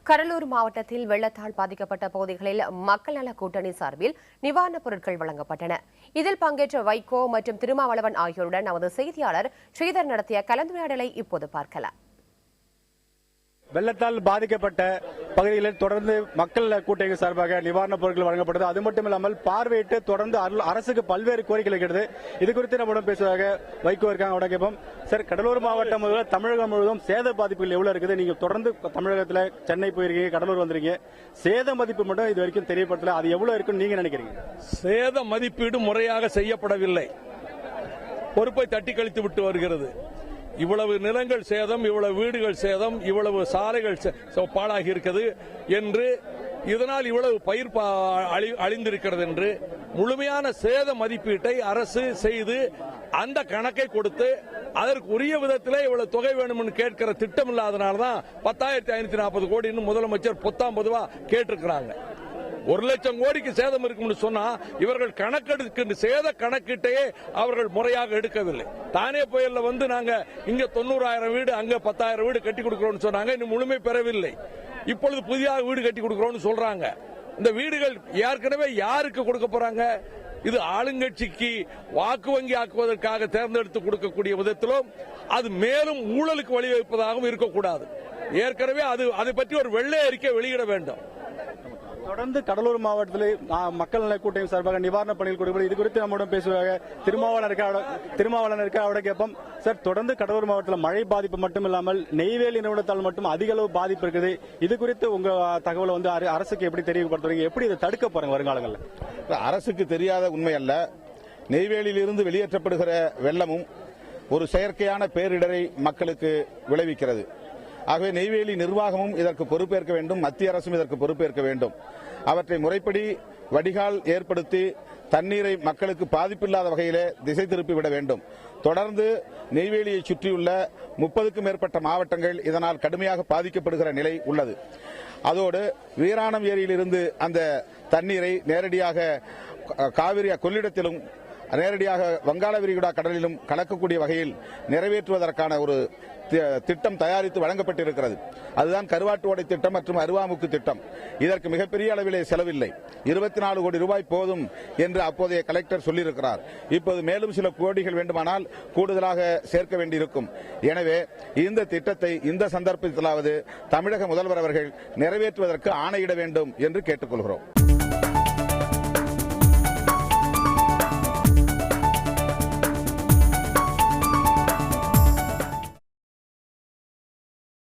கடலூர் மாவட்டத்தில் வெள்ளத்தால் பாதிக்கப்பட்ட பகுதிகளில் மக்கள் நல கூட்டணி சார்பில் நிவாரணப் பொருட்கள் வழங்கப்பட்டன. இதில் பங்கேற்ற வைகோ மற்றும் திருமாவளவன் ஆகியோருடன் நமது செய்தியாளர் ஸ்ரீதர் நடத்திய கலந்துரையாடலை இப்போது பார்க்கலாம். வெள்ளத்தால் பாதிக்கப்பட்ட பகுதிகளில் தொடர்ந்து மக்கள் கூட்டணி சார்பாக நிவாரணப் பொருட்கள் வழங்கப்பட்டது. அது மட்டுமில்லாமல் பார்வையிட்டு தொடர்ந்து அரசுக்கு பல்வேறு கோரிக்கைகள் இருக்கிறது. இது குறித்து நம்முடன் பேசுவதாக வைகோ இருக்காங்க. அவட கேட்போம். சார், கடலூர் மாவட்டம் முதல் தமிழகம் முழுவதும் சேத பாதிப்புகள் எவ்வளவு இருக்குது? நீங்க தொடர்ந்து தமிழகத்தில் சென்னை போயிருக்கீங்க, கடலூர் வந்திருக்கீங்க. சேத மதிப்பு மட்டும் இது வரைக்கும் தெரியப்படுத்தல. அது எவ்வளவு இருக்குன்னு நீங்க நினைக்கிறீங்க? சேத மதிப்பீடு முறையாக செய்யப்படவில்லை. பொறுப்பை தட்டி கழித்து விட்டு வருகிறது. இவ்வளவு நிலங்கள் சேதம், இவ்வளவு வீடுகள் சேதம், இவ்வளவு சாலைகள் பாழாகி இருக்கிறது என்று, இதனால் இவ்வளவு பயிர் அழிந்திருக்கிறது என்று முழுமையான சேத மதிப்பீட்டை அரசு செய்து அந்த கணக்கை கொடுத்து அதற்கு உரிய விதத்திலே இவ்வளவு தொகை வேணும் என்று கேட்கிற திட்டம் இல்லாதனால்தான் 10,540 கோடி முதலமைச்சர் பொதுவா கேட்டிருக்கிறாங்க. 1,00,000 கோடிக்கு சேதம் இருக்கும் சொன்னா இவர்கள் கணக்கெடுக்கின்ற சேத கணக்கீட்டையே அவர்கள் முறையாக எடுக்கவில்லை. தானே புயல்ல நாங்க இங்க 90,000 வீடு, அங்க 10,000 வீடு கட்டி கொடுக்கிறோம் சொன்னாங்க. இன்னும் முழுமை பெறவில்லை. இப்பொழுது புதிதாக வீடு கட்டி கொடுக்கிறோம் சொல்றாங்க. இந்த வீடுகள் ஏற்கனவே யாருக்கு கொடுக்க போறாங்க? இது ஆளுங்கட்சிக்கு வாக்கு வங்கி ஆக்குவதற்காக தேர்ந்தெடுத்து கொடுக்கக்கூடிய விதத்திலும் அது மேலும் ஊழலுக்கு வழிவகுப்பதாகவும் இருக்கக்கூடாது. ஏற்கனவே அதை பற்றி ஒரு வெள்ளை அறிக்கை வெளியிட வேண்டும். தொடர்ந்து கடலூர் மாவட்டத்தில் மக்கள் நல கூட்டணி சார்பாக நிவாரணப் பணிகள் கொடுக்கப்படும். இது குறித்து நம்முடன் பேசுவாங்க திருமாவளவன் இருக்க. அவட கேட்போம். சார், தொடர்ந்து கடலூர் மாவட்டத்தில் மழை பாதிப்பு மட்டும் இல்லாமல் நெய்வேலி நிறுவனத்தால் மட்டும் அதிக அளவு பாதிப்பு இருக்குது. இது குறித்து உங்க தகவலை அரசுக்கு எப்படி தெரியப்படுத்துறீங்க? எப்படி இதை தடுக்க போறீங்க வருங்காலங்களில்? அரசுக்கு தெரியாத உண்மை அல்ல. நெய்வேலியிலிருந்து வெளியேற்றப்படுகிற வெள்ளமும் ஒரு செயற்கையான பேரிடரை மக்களுக்கு விளைவிக்கிறது. ஆகவே நெய்வேலி நிர்வாகமும் இதற்கு பொறுப்பேற்க வேண்டும், மத்திய அரசும் இதற்கு பொறுப்பேற்க வேண்டும். அவற்றை முறைப்படி வடிகால் ஏற்படுத்தி தண்ணீரை மக்களுக்கு பாதிப்பில்லாத வகையிலே திசை திருப்பிவிட வேண்டும். தொடர்ந்து நெய்வேலியை சுற்றியுள்ள 30க்கும் மேற்பட்ட மாவட்டங்கள் இதனால் கடுமையாக பாதிக்கப்படுகிற நிலை உள்ளது. அதோடு வீராணம் ஏரியிலிருந்து அந்த தண்ணீரை நேரடியாக காவிரி கொள்ளிடத்திலும் நேரடியாக வங்காள விரிகுடா கடலிலும் கலக்கக்கூடிய வகையில் நிறைவேற்றுவதற்கான ஒரு திட்டம் தயாரித்து வழங்கப்பட்டிருக்கிறது. அதுதான் கருவாட்டு ஓடை திட்டம் மற்றும் அருவாமுக்கு திட்டம். இதற்கு மிகப்பெரிய அளவிலே செலவில்லை. 24 கோடி ரூபாய் போதும் என்று அப்போதைய கலெக்டர் சொல்லியிருக்கிறார். இப்போது மேலும் சில கோடிகள் வேண்டுமானால் கூடுதலாக சேர்க்க வேண்டியிருக்கும். எனவே இந்த திட்டத்தை இந்த சந்தர்ப்பத்திலாவது தமிழக முதல்வர் அவர்கள் நிறைவேற்றுவதற்கு ஆணையிட வேண்டும் என்று கேட்டுக்கொள்கிறோம்.